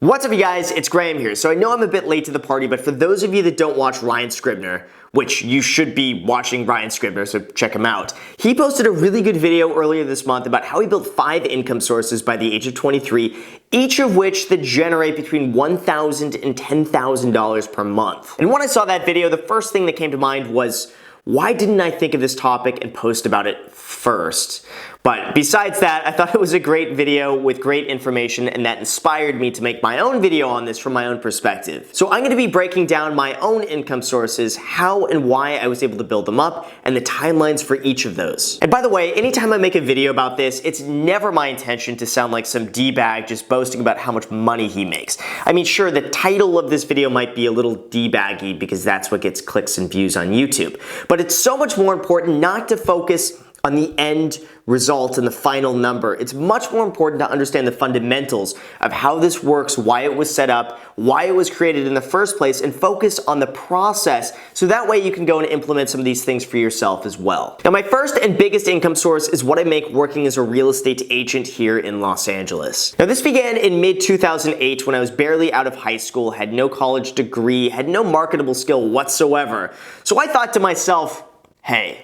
What's up, you guys? It's Graham here. So I know I'm a bit late to the party, but for those of you that don't watch Ryan Scribner, which you should be watching Ryan Scribner, so check him out. He posted a really good video earlier this month about how he built 5 income sources by the age of 23, each of which that generate between $1,000 and $10,000 per month. And when I saw that video, the first thing that came to mind was, why didn't I think of this topic and post about it first? But besides that, I thought it was a great video with great information, and that inspired me to make my own video on this from my own perspective. So I'm going to be breaking down my own income sources, how and why I was able to build them up, and the timelines for each of those. And by the way, anytime I make a video about this, it's never my intention to sound like some D-bag just boasting about how much money he makes. I mean, sure, the title of this video might be a little D-baggy because that's what gets clicks and views on YouTube. But it's so much more important not to focus on the end result and the final number. It's much more important to understand the fundamentals of how this works, why it was set up, why it was created in the first place, and focus on the process so that way you can go and implement some of these things for yourself as well. Now, my first and biggest income source is what I make working as a real estate agent here in Los Angeles. Now, this began in mid-2008 when I was barely out of high school, had no college degree, had no marketable skill whatsoever. So I thought to myself, hey,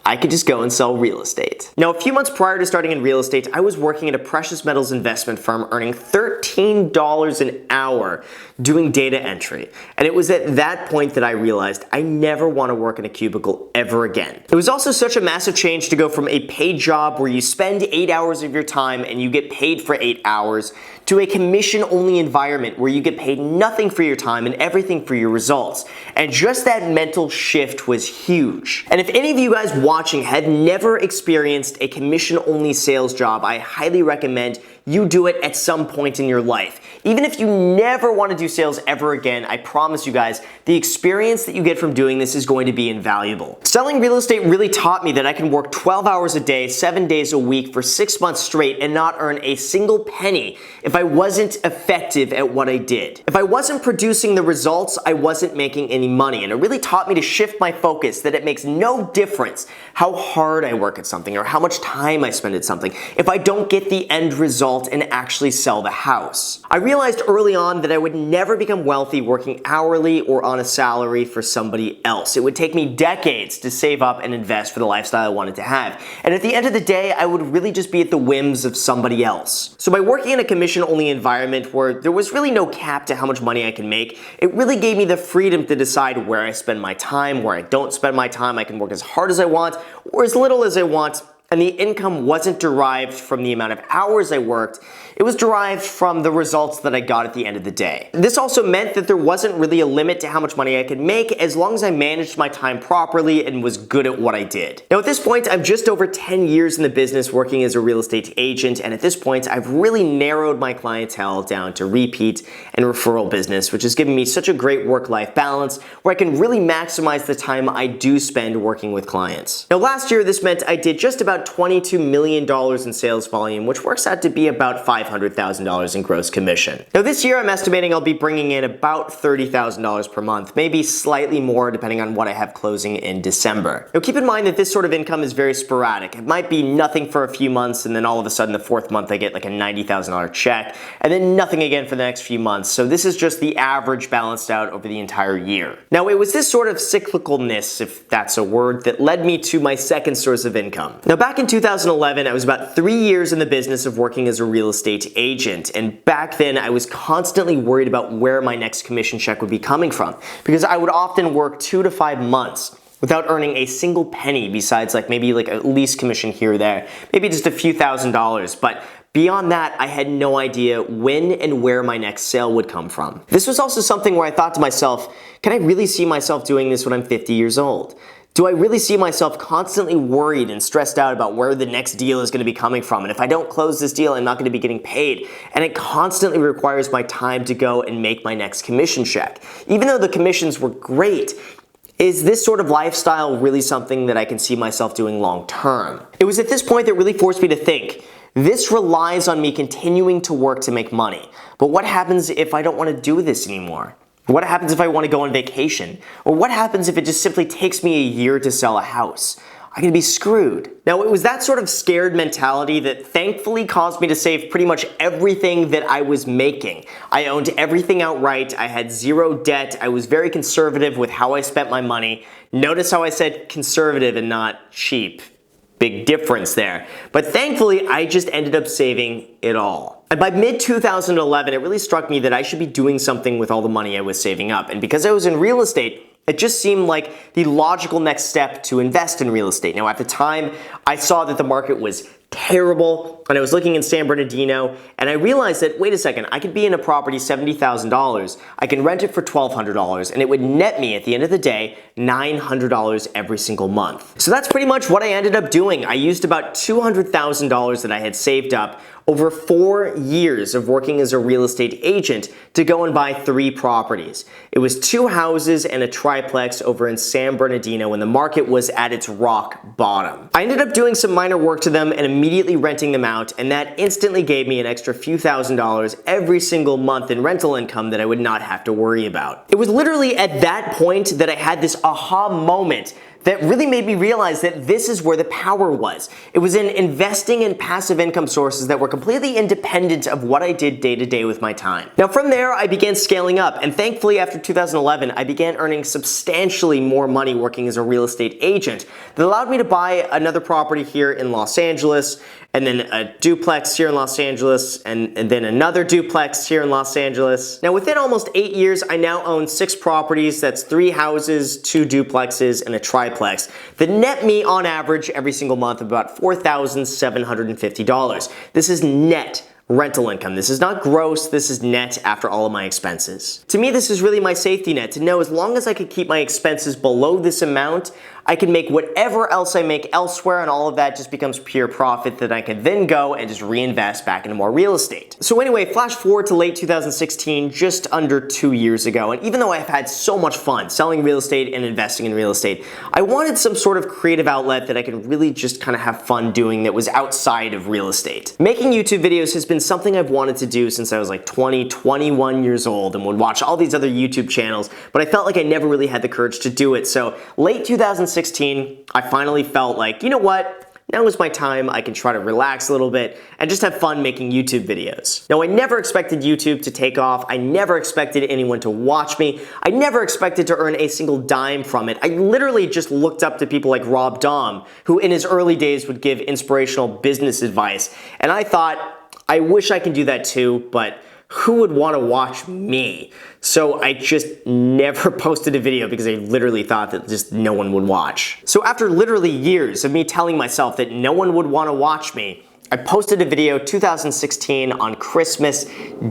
I could just go and sell real estate. Now, a few months prior to starting in real estate, I was working at a precious metals investment firm earning $13 an hour doing data entry. And it was at that point that I realized I never want to work in a cubicle ever again. It was also such a massive change to go from a paid job where you spend 8 hours of your time and you get paid for 8 hours to a commission-only environment where you get paid nothing for your time and everything for your results. And just that mental shift was huge. And if any of you guys watching had never experienced a commission-only sales job, I highly recommend you do it at some point in your life. Even if you never want to do sales ever again, I promise you guys, the experience that you get from doing this is going to be invaluable. Selling real estate really taught me that I can work 12 hours a day, 7 days a week for 6 months straight and not earn a single penny if I wasn't effective at what I did. If I wasn't producing the results, I wasn't making any money. And it really taught me to shift my focus, that it makes no difference how hard I work at something or how much time I spend at something if I don't get the end result and actually sell the house. I realized early on that I would never become wealthy working hourly or on a salary for somebody else. It would take me decades to save up and invest for the lifestyle I wanted to have. And at the end of the day, I would really just be at the whims of somebody else. So by working in a commission-only environment where there was really no cap to how much money I can make, it really gave me the freedom to decide where I spend my time, where I don't spend my time. I can work as hard as I want or as little as I want. And the income wasn't derived from the amount of hours I worked, it was derived from the results that I got at the end of the day. This also meant that there wasn't really a limit to how much money I could make as long as I managed my time properly and was good at what I did. Now at this point, I'm just over 10 years in the business working as a real estate agent, and at this point, I've really narrowed my clientele down to repeat and referral business, which has given me such a great work-life balance where I can really maximize the time I do spend working with clients. Now last year, this meant I did just about $22 million in sales volume, which works out to be about $500,000 in gross commission. Now this year, I'm estimating I'll be bringing in about $30,000 per month, maybe slightly more depending on what I have closing in December. Now keep in mind that this sort of income is very sporadic. It might be nothing for a few months and then all of a sudden the 4th month I get like a $90,000 check and then nothing again for the next few months. So this is just the average balanced out over the entire year. Now it was this sort of cyclicalness, if that's a word, that led me to my second source of income. Now back in 2011, I was about 3 years in the business of working as a real estate agent, and back then I was constantly worried about where my next commission check would be coming from, because I would often work 2 to 5 months without earning a single penny besides maybe a lease commission here or there, maybe just a few $1,000s, but beyond that, I had no idea when and where my next sale would come from. This was also something where I thought to myself, can I really see myself doing this when I'm 50 years old? Do I really see myself constantly worried and stressed out about where the next deal is going to be coming from? And if I don't close this deal, I'm not going to be getting paid. And it constantly requires my time to go and make my next commission check. Even though the commissions were great, is this sort of lifestyle really something that I can see myself doing long term? It was at this point that really forced me to think, this relies on me continuing to work to make money. But what happens if I don't want to do this anymore? What happens if I want to go on vacation? Or what happens if it just simply takes me a year to sell a house? I'm gonna be screwed. Now, it was that sort of scared mentality that thankfully caused me to save pretty much everything that I was making. I owned everything outright, I had zero debt, I was very conservative with how I spent my money. Notice how I said conservative and not cheap. Big difference there. But thankfully, I just ended up saving it all. And by mid-2011, it really struck me that I should be doing something with all the money I was saving up. And because I was in real estate, it just seemed like the logical next step to invest in real estate. Now, at the time, I saw that the market was terrible, and I was looking in San Bernardino, and I realized that, wait a second, I could be in a property $70,000, I can rent it for $1,200, and it would net me at the end of the day $900 every single month. So that's pretty much what I ended up doing. I used about $200,000 that I had saved up over 4 years of working as a real estate agent to go and buy 3 properties. It was 2 houses and a triplex over in San Bernardino when the market was at its rock bottom. I ended up doing some minor work to them and immediately renting them out, and that instantly gave me an extra few $1,000s every single month in rental income that I would not have to worry about. It was literally at that point that I had this aha moment that really made me realize that this is where the power was. It was in investing in passive income sources that were completely independent of what I did day to day with my time. Now from there, I began scaling up, and thankfully after 2011, I began earning substantially more money working as a real estate agent that allowed me to buy another property here in Los Angeles, and then a duplex here in Los Angeles, and then another duplex here in Los Angeles. Now within almost 8 years, I now own 6 properties. That's 3 houses, 2 duplexes, and a triplex that net me on average every single month about $4,750. This is net rental income. This is not gross, this is net after all of my expenses. To me, this is really my safety net, to know as long as I can keep my expenses below this amount, I can make whatever else I make elsewhere, and all of that just becomes pure profit that I can then go and just reinvest back into more real estate. So anyway, flash forward to late 2016, just under 2 years ago, and even though I've had so much fun selling real estate and investing in real estate, I wanted some sort of creative outlet that I could really just kind of have fun doing that was outside of real estate. Making YouTube videos has been something I've wanted to do since I was like 20, 21 years old, and would watch all these other YouTube channels, but I felt like I never really had the courage to do it. So late 2016, I finally felt like, you know what? Now is my time. I can try to relax a little bit and just have fun making YouTube videos. Now, I never expected YouTube to take off. I never expected anyone to watch me. I never expected to earn a single dime from it. I literally just looked up to people like Rob Dahm, who in his early days would give inspirational business advice. And I thought, I wish I could do that too, but who would want to watch me? So I just never posted a video because I literally thought that just no one would watch. So after literally years of me telling myself that no one would want to watch me, I posted a video 2016 on Christmas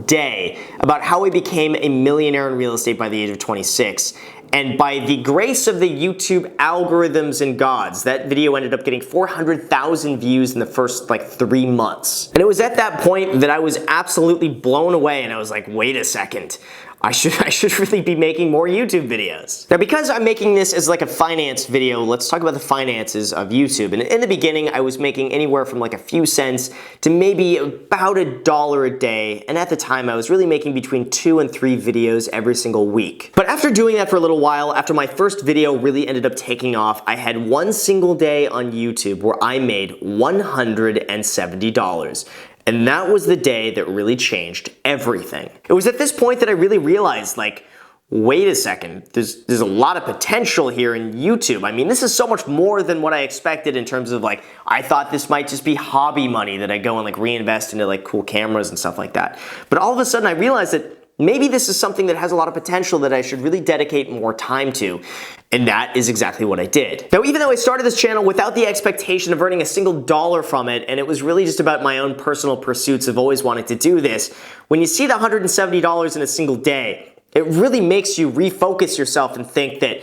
Day about how I became a millionaire in real estate by the age of 26. And by the grace of the YouTube algorithms and gods, that video ended up getting 400,000 views in the first like 3 months. And it was at that point that I was absolutely blown away, and I was like, wait a second. I should really be making more YouTube videos. Now, because I'm making this as like a finance video, let's talk about the finances of YouTube. And in the beginning, I was making anywhere from like a few cents to maybe about $1 a day. And at the time, I was really making between 2 and 3 videos every single week. But after doing that for a little while, after my first video really ended up taking off, I had one single day on YouTube where I made $170. And that was the day that really changed everything. It was at this point that I really realized, like, wait a second, there's a lot of potential here in YouTube. I mean, this is so much more than what I expected in terms of like, I thought this might just be hobby money that I go and like reinvest into like cool cameras and stuff like that. But all of a sudden I realized that maybe this is something that has a lot of potential that I should really dedicate more time to. And that is exactly what I did. Now, even though I started this channel without the expectation of earning a single dollar from it, and it was really just about my own personal pursuits of always wanting to do this, when you see the $170 in a single day, it really makes you refocus yourself and think that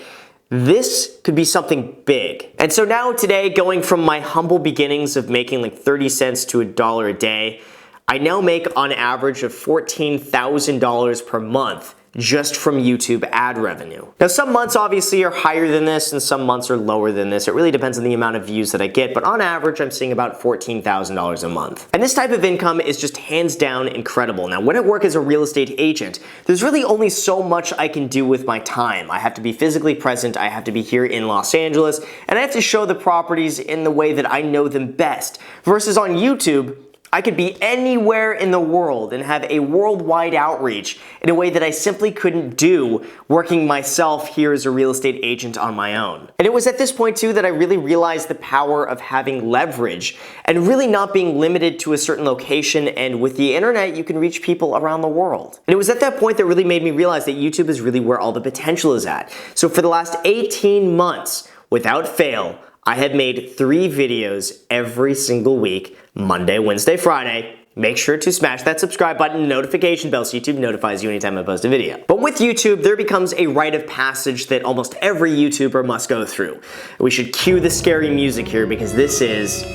this could be something big. And so now today, going from my humble beginnings of making like 30 cents to $1 a day, I now make on average of $14,000 per month just from YouTube ad revenue. Now, some months obviously are higher than this and some months are lower than this. It really depends on the amount of views that I get, but on average, I'm seeing about $14,000 a month. And this type of income is just hands down incredible. Now, when I work as a real estate agent, there's really only so much I can do with my time. I have to be physically present, I have to be here in Los Angeles, and I have to show the properties in the way that I know them best. Versus on YouTube, I could be anywhere in the world and have a worldwide outreach in a way that I simply couldn't do working myself here as a real estate agent on my own. And it was at this point too that I really realized the power of having leverage and really not being limited to a certain location, and with the internet you can reach people around the world. And it was at that point that really made me realize that YouTube is really where all the potential is at. So for the last 18 months, without fail, I had made 3 videos every single week, Monday, Wednesday, Friday. Make sure to smash that subscribe button and notification bell so YouTube notifies you anytime I post a video. But with YouTube, there becomes a rite of passage that almost every YouTuber must go through. We should cue the scary music here because this is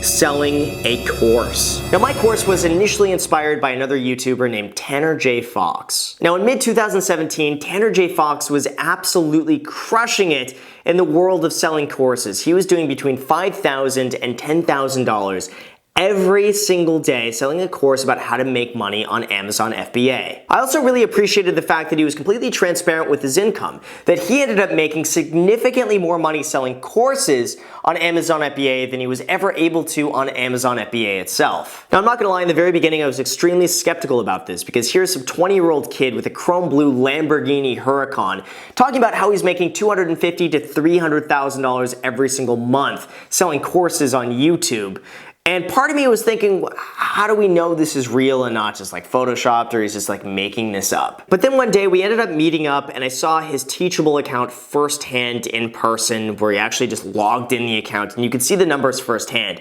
selling a course. Now, my course was initially inspired by another YouTuber named Tanner J. Fox. Now, in mid-2017, Tanner J. Fox was absolutely crushing it in the world of selling courses. He was doing between $5,000 and $10,000 every single day selling a course about how to make money on Amazon FBA. I also really appreciated the fact that he was completely transparent with his income, that he ended up making significantly more money selling courses on Amazon FBA than he was ever able to on Amazon FBA itself. Now, I'm not gonna lie, in the very beginning I was extremely skeptical about this because here's some 20-year-old kid with a chrome blue Lamborghini Huracan talking about how he's making $250,000 to $300,000 every single month selling courses on YouTube. And part of me was thinking, how do we know this is real and not just like photoshopped, or he's just like making this up? But then one day we ended up meeting up and I saw his Teachable account firsthand in person, where he actually just logged in the account and you could see the numbers firsthand.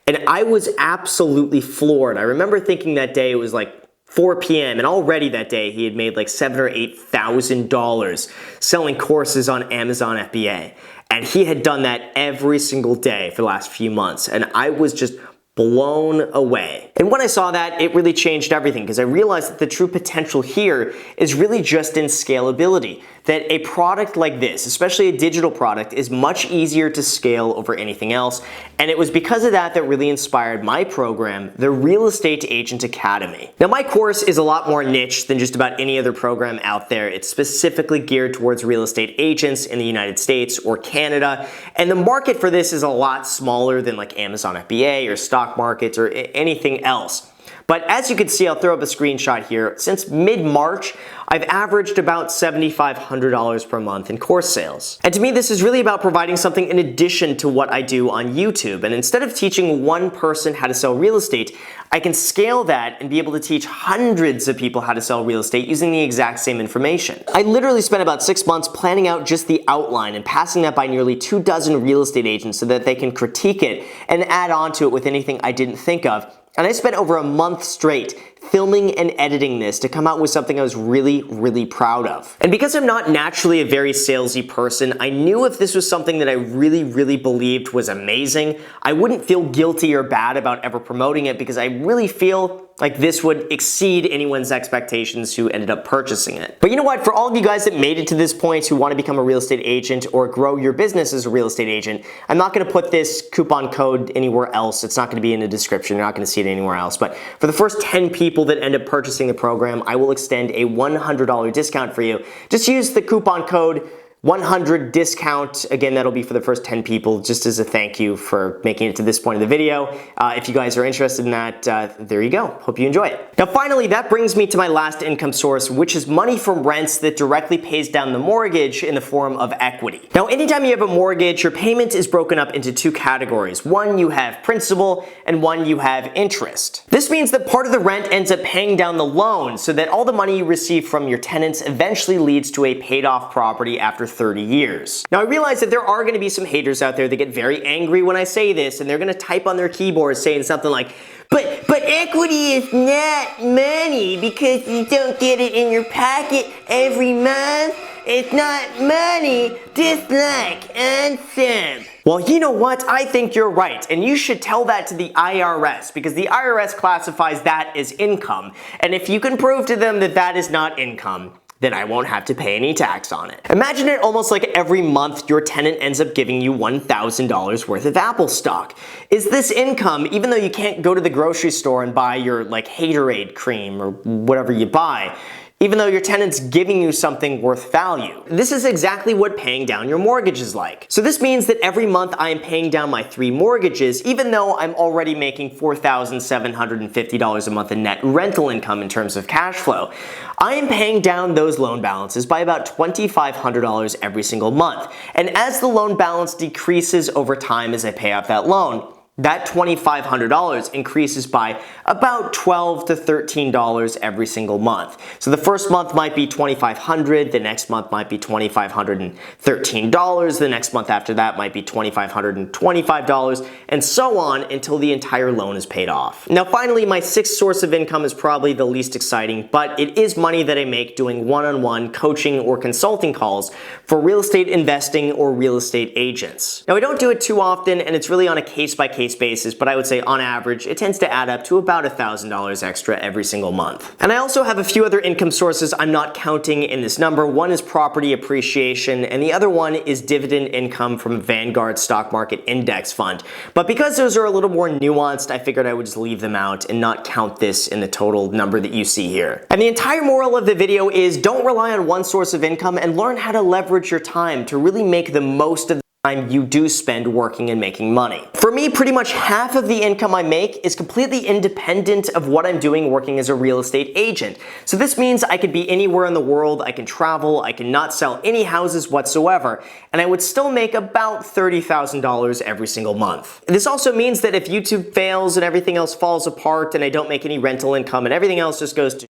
And I was absolutely floored. I remember thinking that day, it was like 4 p.m. and already that day he had made like $7,000 or $8,000 selling courses on Amazon FBA. And he had done that every single day for the last few months. And I was just blown away. And when I saw that, it really changed everything because I realized that the true potential here is really just in scalability. That a product like this, especially a digital product, is much easier to scale over anything else. And it was because of that that really inspired my program, the Real Estate Agent Academy. Now, my course is a lot more niche than just about any other program out there. It's specifically geared towards real estate agents in the United States or Canada. And the market for this is a lot smaller than like Amazon FBA or stock markets or anything else. But as you can see, I'll throw up a screenshot here. Since mid-March, I've averaged about $7,500 per month in course sales. And to me, this is really about providing something in addition to what I do on YouTube. And instead of teaching one person how to sell real estate, I can scale that and be able to teach hundreds of people how to sell real estate using the exact same information. I literally spent about 6 months planning out just the outline and passing that by nearly 24 real estate agents so that they can critique it and add on to it with anything I didn't think of. And I spent over a month straight filming and editing this to come out with something I was really, really proud of. And because I'm not naturally a very salesy person, I knew if this was something that I really, really believed was amazing, I wouldn't feel guilty or bad about ever promoting it because I really feel like this would exceed anyone's expectations who ended up purchasing it. But you know what? For all of you guys that made it to this point who want to become a real estate agent or grow your business as a real estate agent, I'm not going to put this coupon code anywhere else. It's not going to be in the description. You're not going to see it anywhere else. But for the first 10 people that end up purchasing the program, I will extend a $100 discount for you. Just use the coupon code 100 discount. Again, that'll be for the first 10 people, just as a thank you for making it to this point of the video. If you guys are interested in that, there you go. Hope you enjoy it. Now, finally, that brings me to my last income source, which is money from rents that directly pays down the mortgage in the form of equity. Now, anytime you have a mortgage, your payment is broken up into 2 categories. One, you have principal, and one, you have interest. This means that part of the rent ends up paying down the loan so that all the money you receive from your tenants eventually leads to a paid off property after 30 years. Now, I realize that there are going to be some haters out there that get very angry when I say this, and they're going to type on their keyboard saying something like, but equity is not money because you don't get it in your pocket every month. It's not money, dislike, unsub. Well, you know what? I think you're right, and you should tell that to the IRS because the IRS classifies that as income, and if you can prove to them that that is not income, then I won't have to pay any tax on it. Imagine it almost like every month your tenant ends up giving you $1,000 worth of Apple stock. Is this income, even though you can't go to the grocery store and buy your Haterade cream or whatever you buy, even though your tenant's giving you something worth value? This is exactly what paying down your mortgage is like. So this means that every month I am paying down my 3 mortgages, even though I'm already making $4,750 a month in net rental income in terms of cash flow. I am paying down those loan balances by about $2,500 every single month. And as the loan balance decreases over time as I pay off that loan, that $2,500 increases by about $12 to $13 every single month. So the first month might be $2,500, the next month might be $2,513, the next month after that might be $2,525, and so on until the entire loan is paid off. Now finally, my 6th source of income is probably the least exciting, but it is money that I make doing one-on-one coaching or consulting calls for real estate investing or real estate agents. Now I don't do it too often, and it's really on a case-by-case basis, but I would say on average, it tends to add up to about $1,000 extra every single month. And I also have a few other income sources I'm not counting in this number. One is property appreciation, and the other one is dividend income from Vanguard Stock Market Index Fund. But because those are a little more nuanced, I figured I would just leave them out and not count this in the total number that you see here. And the entire moral of the video is don't rely on one source of income and learn how to leverage your time to really make the most of time you do spend working and making money. For me, pretty much half of the income I make is completely independent of what I'm doing working as a real estate agent. So this means I could be anywhere in the world, I can travel, I can not sell any houses whatsoever, and I would still make about $30,000 every single month. This also means that if YouTube fails and everything else falls apart and I don't make any rental income and everything else just goes to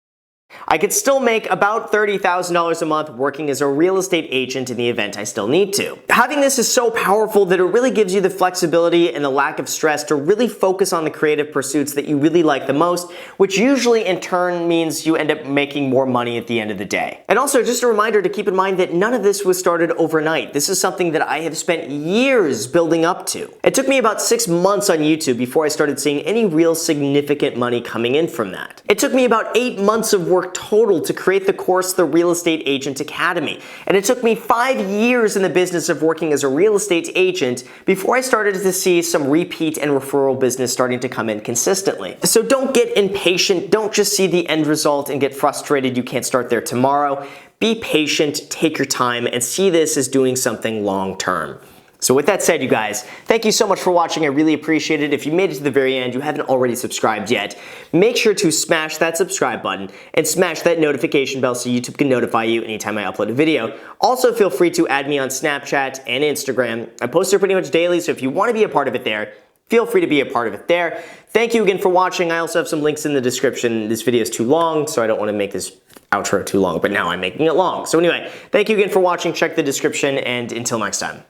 I could still make about $30,000 a month working as a real estate agent in the event I still need to. Having this is so powerful that it really gives you the flexibility and the lack of stress to really focus on the creative pursuits that you really like the most, which usually in turn means you end up making more money at the end of the day. And also just a reminder to keep in mind that none of this was started overnight. This is something that I have spent years building up to. It took me about 6 months on YouTube before I started seeing any real significant money coming in from that. It took me about 8 months of work total to create the course, the Real Estate Agent Academy. And it took me 5 years in the business of working as a real estate agent before I started to see some repeat and referral business starting to come in consistently. So don't get impatient. Don't just see the end result and get frustrated you can't start there tomorrow. Be patient, take your time, and see this as doing something long term. So with that said, you guys, thank you so much for watching. I really appreciate it. If you made it to the very end, you haven't already subscribed yet, make sure to smash that subscribe button and smash that notification bell so YouTube can notify you anytime I upload a video. Also, feel free to add me on Snapchat and Instagram. I post there pretty much daily, so if you want to be a part of it there, feel free to be a part of it there. Thank you again for watching. I also have some links in the description. This video is too long, so I don't want to make this outro too long, but now I'm making it long. So anyway, thank you again for watching. Check the description, and until next time.